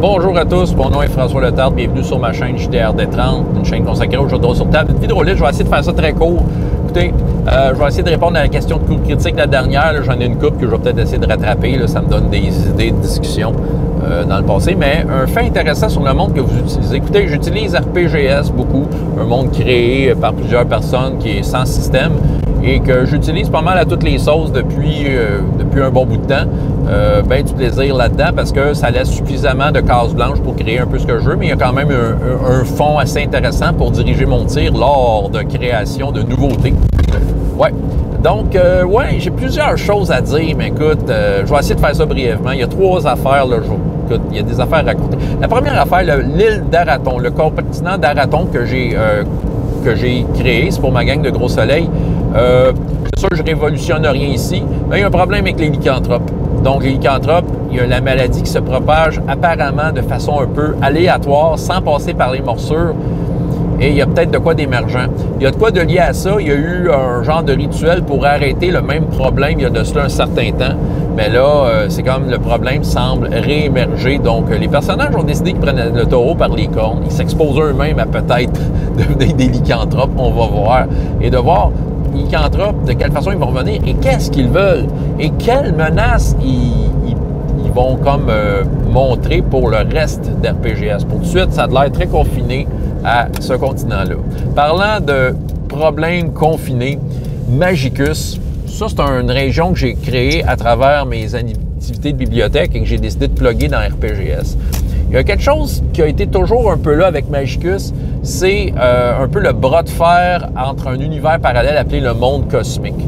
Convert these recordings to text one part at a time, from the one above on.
Bonjour à tous, mon nom est François Letarte, bienvenue sur ma chaîne JDRD30, une chaîne consacrée aux jeux de rôle sur table. Une vidéo-liste, je vais essayer de faire ça très court. Écoutez, je vais essayer de répondre à la question de coup de critique la dernière. J'en ai une couple que je vais peut-être essayer de rattraper. Là, ça me donne des idées de discussion dans le passé. Mais un fait intéressant sur le monde que vous utilisez. Écoutez, j'utilise RPGS beaucoup, un monde créé par plusieurs personnes qui est sans système et que j'utilise pas mal à toutes les sauces depuis un bon bout de temps. Ben du plaisir là-dedans parce que ça laisse suffisamment de cases blanches pour créer un peu ce que je veux, mais il y a quand même un fond assez intéressant pour diriger mon tir lors de création de nouveautés. Ouais. Donc, ouais, j'ai plusieurs choses à dire, mais écoute, je vais essayer de faire ça brièvement. Il y a 3 affaires, là, écoute, il y a des affaires à raconter. La première affaire, l'île d'Araton, le continent d'Araton que j'ai créé, c'est pour ma gang de Gros Soleil. C'est sûr que je révolutionne rien ici, mais il y a un problème avec les lycanthropes. Donc, les lycanthropes, il y a la maladie qui se propage apparemment de façon un peu aléatoire, sans passer par les morsures. Et il y a peut-être de quoi d'émergent. Il y a de quoi de lié à ça. Il y a eu un genre de rituel pour arrêter le même problème il y a de cela un certain temps. Mais là, c'est comme le problème semble réémerger. Donc, les personnages ont décidé qu'ils prennent le taureau par les cornes. Ils s'exposent eux-mêmes à peut-être devenir des lycanthropes. On va voir. Et de voir les lycanthropes, de quelle façon ils vont revenir et qu'est-ce qu'ils veulent. Et quelles menaces ils vont comme montrer pour le reste d'RPGS. Pour tout de suite, ça a l'air très confiné à ce continent-là. Parlant de problèmes confinés, Magicus, ça c'est une région que j'ai créée à travers mes activités de bibliothèque et que j'ai décidé de plugger dans RPGS. Il y a quelque chose qui a été toujours un peu là avec Magicus, c'est un peu le bras de fer entre un univers parallèle appelé le monde cosmique.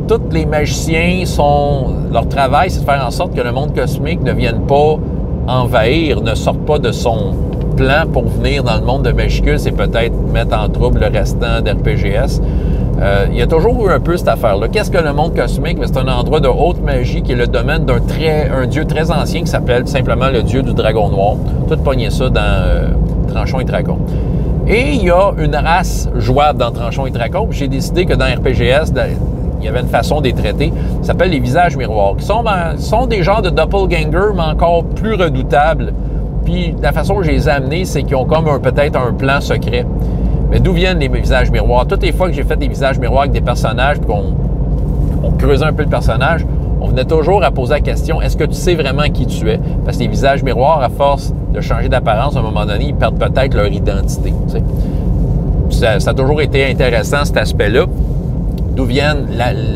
Tous les magiciens, leur travail, c'est de faire en sorte que le monde cosmique ne vienne pas envahir, ne sorte pas de son plan pour venir dans le monde de Magicus et peut-être mettre en trouble le restant d'RPGS. Il y a toujours eu un peu cette affaire-là. Qu'est-ce que le monde cosmique? C'est un endroit de haute magie qui est le domaine d'un dieu très ancien qui s'appelle simplement le dieu du dragon noir. Tout pogné ça dans Tranchons et Dragons. Et il y a une race jouable dans Tranchons et Dragons. J'ai décidé que dans RPGS, il y avait une façon de les traiter. Ça s'appelle les visages miroirs, qui sont des genres de doppelganger, mais encore plus redoutables. Puis la façon que je les ai amenés, c'est qu'ils ont comme peut-être un plan secret. Mais d'où viennent les visages miroirs? Toutes les fois que j'ai fait des visages miroirs avec des personnages, puis qu'on creusait un peu le personnage, on venait toujours à poser la question, est-ce que tu sais vraiment qui tu es? Parce que les visages miroirs, à force de changer d'apparence, à un moment donné, ils perdent peut-être leur identité. Tu sais. Ça a toujours été intéressant, cet aspect-là. D'où viennent,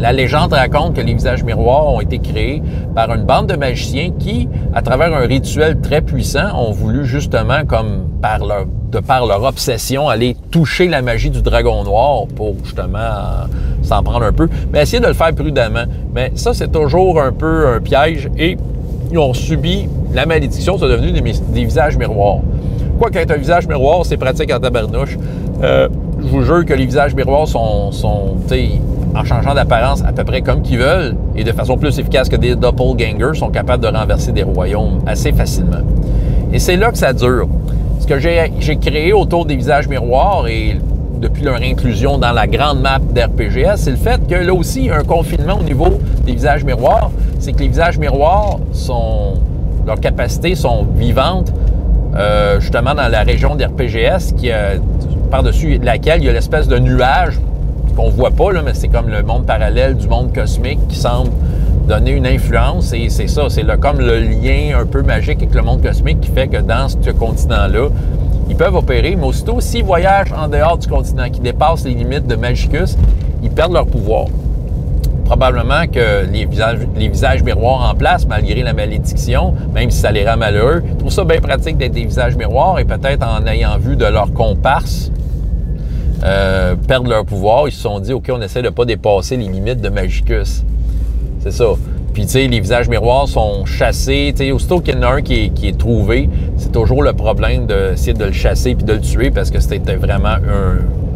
la légende raconte que les visages miroirs ont été créés par une bande de magiciens qui, à travers un rituel très puissant, ont voulu justement, comme de par leur obsession, aller toucher la magie du dragon noir pour justement s'en prendre un peu, mais essayer de le faire prudemment. Mais ça, c'est toujours un peu un piège et ils ont subi la malédiction, c'est devenu des visages miroirs. Quoi qu'être un visage miroir, c'est pratique en tabarnouche. Je vous jure que les visages miroirs sont en changeant d'apparence à peu près comme qu'ils veulent et de façon plus efficace que des doppelgangers, sont capables de renverser des royaumes assez facilement. Et c'est là que ça dure. Ce que j'ai créé autour des visages miroirs et depuis leur inclusion dans la grande map d'RPGS, c'est le fait que là aussi, il y a un confinement au niveau des visages miroirs. C'est que les visages miroirs, leurs capacités sont vivantes justement dans la région d'RPGS par-dessus laquelle il y a l'espèce de nuage qu'on voit pas, là, mais c'est comme le monde parallèle du monde cosmique qui semble donner une influence. Et c'est ça, c'est comme le lien un peu magique avec le monde cosmique qui fait que dans ce continent-là, ils peuvent opérer, mais aussitôt, s'ils voyagent en dehors du continent, qui dépassent les limites de Magicus, ils perdent leur pouvoir. Probablement que les visages miroirs en place, malgré la malédiction, même si ça les rend malheureux, je trouve ça bien pratique d'être des visages miroirs et peut-être en ayant vu de leur comparse perdre leur pouvoir, ils se sont dit, OK, on essaie de ne pas dépasser les limites de Magicus. C'est ça. Puis, tu sais, les visages miroirs sont chassés. Tu sais, aussitôt qu'il y en a un qui est trouvé, c'est toujours le problème d'essayer de le chasser puis de le tuer parce que c'était vraiment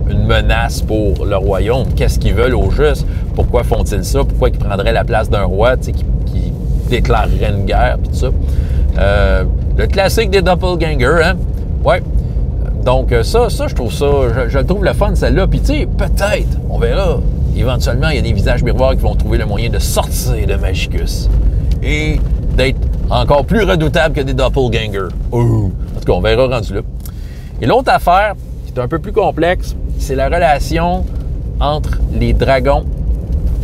une menace pour le royaume. Qu'est-ce qu'ils veulent au juste? Pourquoi font-ils ça? Pourquoi ils prendraient la place d'un roi, tu sais, qui déclarerait une guerre puis tout ça? Le classique des doppelgangers, hein? Ouais. Donc, ça, je trouve ça... Je le trouve le fun, celle-là. Puis, tu sais, peut-être, on verra... Éventuellement, il y a des visages miroirs qui vont trouver le moyen de sortir de Magicus et d'être encore plus redoutables que des doppelgangers. En tout cas, on verra rendu là. Et l'autre affaire, qui est un peu plus complexe, c'est la relation entre les dragons,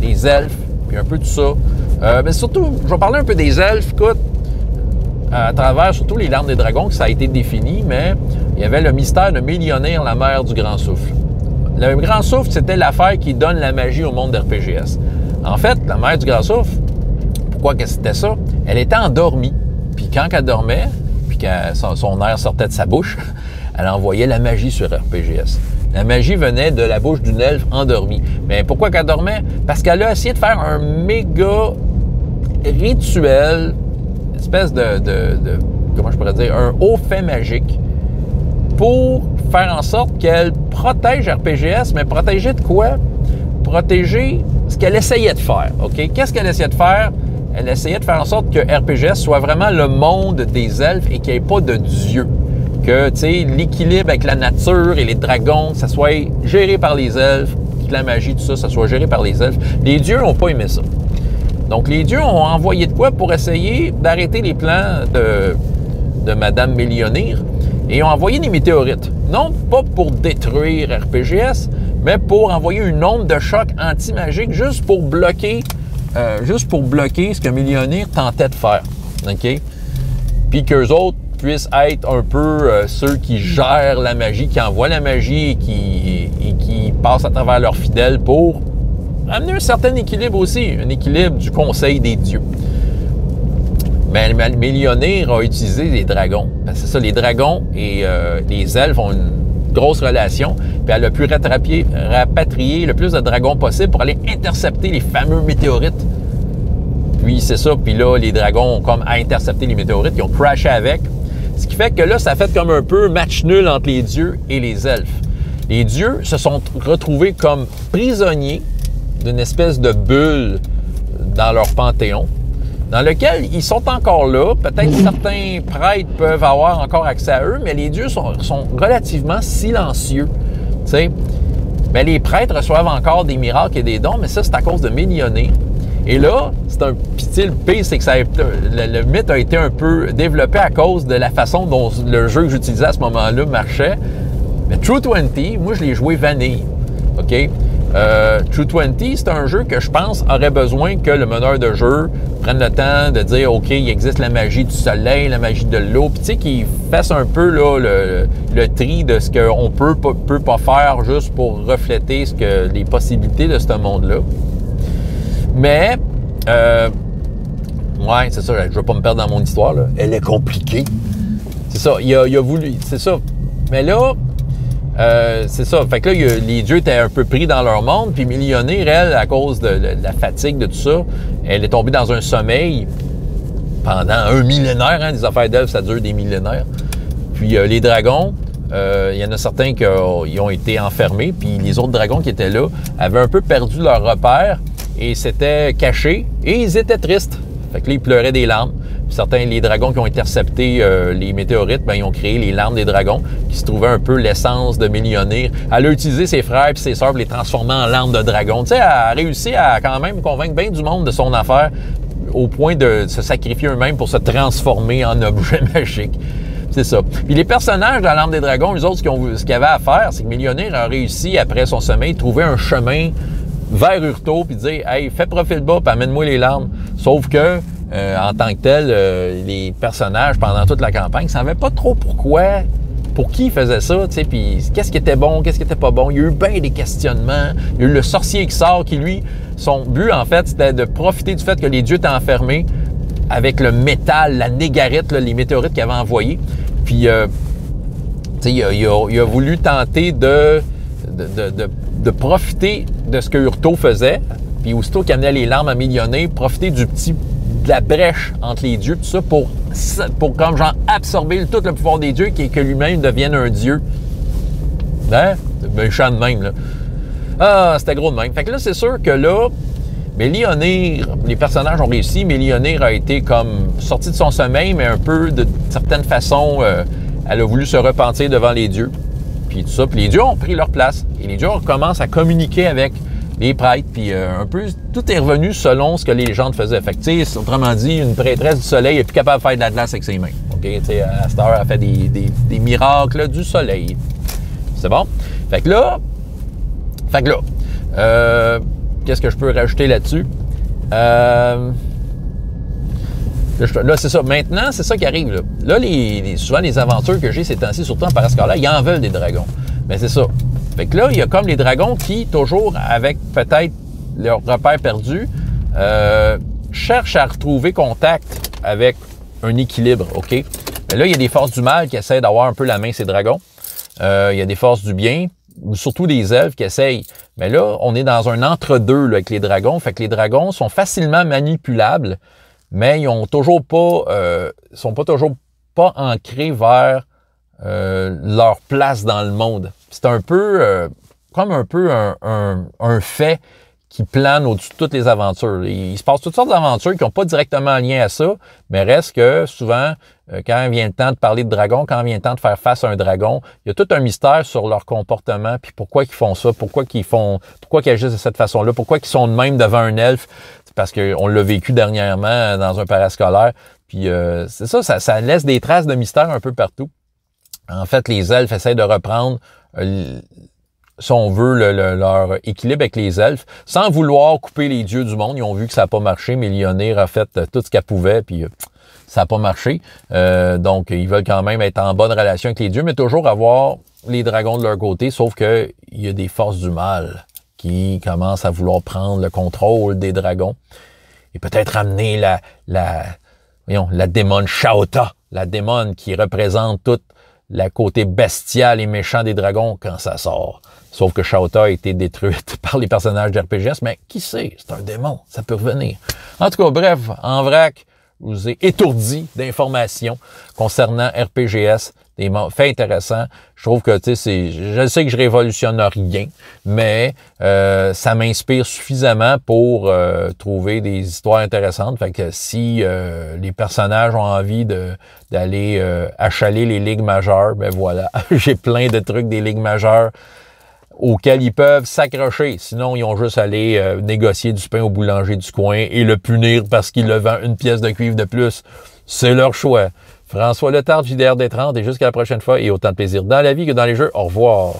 les elfes, puis un peu tout ça. Mais surtout, je vais parler un peu des elfes. Écoute, à travers surtout les larmes des dragons, que ça a été défini, mais il y avait le mystère de Mélionir, la mère du Grand Souffle. Le Grand Souffle, c'était l'affaire qui donne la magie au monde d'RPGS. En fait, la mère du Grand Souffle, pourquoi que c'était ça? Elle était endormie. Puis quand elle dormait, puis quand son air sortait de sa bouche, elle envoyait la magie sur RPGS. La magie venait de la bouche d'une elfe endormie. Mais pourquoi qu'elle dormait? Parce qu'elle a essayé de faire un méga rituel, une espèce de comment je pourrais dire, un haut fait magique pour faire en sorte qu'elle protège RPGS, mais protéger de quoi? Protéger ce qu'elle essayait de faire, OK? Qu'est-ce qu'elle essayait de faire? Elle essayait de faire en sorte que RPGS soit vraiment le monde des elfes et qu'il n'y ait pas de dieu. Que, tu sais, l'équilibre avec la nature et les dragons, ça soit géré par les elfes, que la magie, tout ça, ça soit géré par les elfes. Les dieux n'ont pas aimé ça. Donc, les dieux ont envoyé de quoi pour essayer d'arrêter les plans de Madame Mélionir et ont envoyé des météorites. Non pas pour détruire RPGS, mais pour envoyer une onde de choc anti-magique juste pour bloquer ce que Mélionir tentait de faire. OK? Puis qu'eux autres puissent être un peu ceux qui gèrent la magie, qui envoient la magie et qui passent à travers leurs fidèles pour amener un certain équilibre aussi, un équilibre du conseil des dieux. Mais Mélionir a utilisé les dragons. C'est ça, les dragons et les elfes ont une grosse relation, puis elle a pu rapatrier le plus de dragons possible pour aller intercepter les fameux météorites. Puis c'est ça, puis là, les dragons ont comme intercepté les météorites, ils ont crashé avec. Ce qui fait que là, ça fait comme un peu match nul entre les dieux et les elfes. Les dieux se sont retrouvés comme prisonniers d'une espèce de bulle dans leur panthéon, dans lequel ils sont encore là. Peut-être certains prêtres peuvent avoir encore accès à eux, mais les dieux sont relativement silencieux. T'sais. Mais les prêtres reçoivent encore des miracles et des dons, mais ça, c'est à cause de Mélionir. Et là, c'est un petit le pire, c'est que le mythe a été un peu développé à cause de la façon dont le jeu que j'utilisais à ce moment-là marchait. Mais True 20, moi, je l'ai joué vanille. OK? True 20, c'est un jeu que je pense aurait besoin que le meneur de jeu prenne le temps de dire, OK, il existe la magie du soleil, la magie de l'eau, puis tu sais, qu'il fasse un peu là, le tri de ce qu'on peut pas faire juste pour refléter les possibilités de ce monde-là. Mais, ouais, c'est ça, je ne veux pas me perdre dans mon histoire, là. Elle est compliquée. C'est ça, il a voulu, c'est ça. Mais là, c'est ça. Fait que là, les dieux étaient un peu pris dans leur monde, puis Mélionir, elle, à cause de la fatigue de tout ça, elle est tombée dans un sommeil pendant un millénaire. Hein, des affaires d'elfes, ça dure des millénaires. Puis les dragons, il y en a certains qui ont été enfermés, puis les autres dragons qui étaient là avaient un peu perdu leur repère et s'étaient cachés, et ils étaient tristes. Fait que là, ils pleuraient des larmes. Puis certains, les dragons qui ont intercepté les météorites, ben, ils ont créé les larmes des dragons, qui se trouvaient un peu l'essence de Mélionir. Elle a utilisé ses frères et ses sœurs pour les transformer en larmes de dragon. Tu sais, elle a réussi à quand même convaincre bien du monde de son affaire, au point de se sacrifier eux-mêmes pour se transformer en objet magique. C'est ça. Puis les personnages de la Lampe des Dragons, eux autres, ce qu'ils avaient à faire, c'est que Mélionir a réussi, après son sommeil, trouver un chemin vers Urto, puis dire « Hey, fais profil bas, puis amène-moi les larmes. » Sauf que, en tant que tel, les personnages, pendant toute la campagne, ne savaient pas trop pourquoi, pour qui ils faisaient ça, tu sais, puis qu'est-ce qui était bon, qu'est-ce qui était pas bon. Il y a eu bien des questionnements. Il y a eu le sorcier qui sort, qui, lui, son but, en fait, c'était de profiter du fait que les dieux étaient enfermés avec le métal, la négarite, là, les météorites qu'il avait envoyés. Puis, tu sais, il a voulu tenter de profiter de ce que Urto faisait, puis aussitôt qu'il amenait les larmes à Mélionir, profiter de la brèche entre les dieux, tout ça, pour comme genre absorber tout le pouvoir des dieux et que lui-même devienne un dieu. Hein? Méchant de même, là. Ah, c'était gros de même. Fait que là, c'est sûr que là, Mélionir, les personnages ont réussi. Mélionir a été comme sorti de son sommeil, mais un peu, de certaine façon, elle a voulu se repentir devant les dieux. Puis tout ça. Puis les dieux ont pris leur place. Et les dieux commencent à communiquer avec les prêtres, puis un peu, tout est revenu selon ce que les légendes faisaient. Fait que, tu sais, autrement dit, une prêtresse du soleil est plus capable de faire de la glace avec ses mains. OK? Tu sais, à cette heure, elle fait des miracles là, du soleil. C'est bon? Fait que là, qu'est-ce que je peux rajouter là-dessus? Là, c'est ça. Maintenant, c'est ça qui arrive. Là, souvent, les aventures que j'ai ces temps-ci, surtout en parascolaire, ils en veulent des dragons. Mais c'est ça. Fait que là, il y a comme les dragons qui, toujours avec peut-être leur repère perdu, cherchent à retrouver contact avec un équilibre, OK? Mais là, il y a des forces du mal qui essaient d'avoir un peu la main ces dragons. Il y a des forces du bien, ou surtout des elfes qui essayent. Mais là, on est dans un entre-deux là, avec les dragons. Fait que les dragons sont facilement manipulables, mais ils ont toujours pas, sont pas toujours pas ancrés vers leur place dans le monde. C'est un peu comme un peu un fait qui plane au-dessus de toutes les aventures. Il se passe toutes sortes d'aventures qui n'ont pas directement un lien à ça, mais reste que souvent, quand vient le temps de parler de dragons, quand vient le temps de faire face à un dragon, il y a tout un mystère sur leur comportement, puis pourquoi ils font ça, pourquoi ils agissent de cette façon-là, pourquoi ils sont de même devant un elfe. C'est parce qu'on l'a vécu dernièrement dans un parascolaire. Puis c'est ça laisse des traces de mystère un peu partout. En fait, les elfes essaient de reprendre, si on veut, leur équilibre avec les elfes, sans vouloir couper les dieux du monde. Ils ont vu que ça n'a pas marché, mais Mélionir a fait tout ce qu'elle pouvait, puis ça n'a pas marché. Donc, ils veulent quand même être en bonne relation avec les dieux, mais toujours avoir les dragons de leur côté, sauf qu'il y a des forces du mal qui commencent à vouloir prendre le contrôle des dragons et peut-être amener la démone Shaota, la démone qui représente toute la côté bestial et méchant des dragons quand ça sort. Sauf que Shaota a été détruite par les personnages d'RPGS, mais qui sait, c'est un démon, ça peut revenir. En tout cas, bref, en vrac, je vous ai étourdi d'informations concernant RPGS, des faits intéressants. Je trouve que, tu sais, je sais que je révolutionne rien, mais ça m'inspire suffisamment pour trouver des histoires intéressantes. Fait que si les personnages ont envie d'aller achaler les ligues majeures, ben voilà, j'ai plein de trucs des ligues majeures auxquels ils peuvent s'accrocher. Sinon, ils ont juste à aller négocier du pain au boulanger du coin et le punir parce qu'il le vend une pièce de cuivre de plus. C'est leur choix. François Letarte, JDR des 30, et jusqu'à la prochaine fois, et autant de plaisir dans la vie que dans les jeux. Au revoir.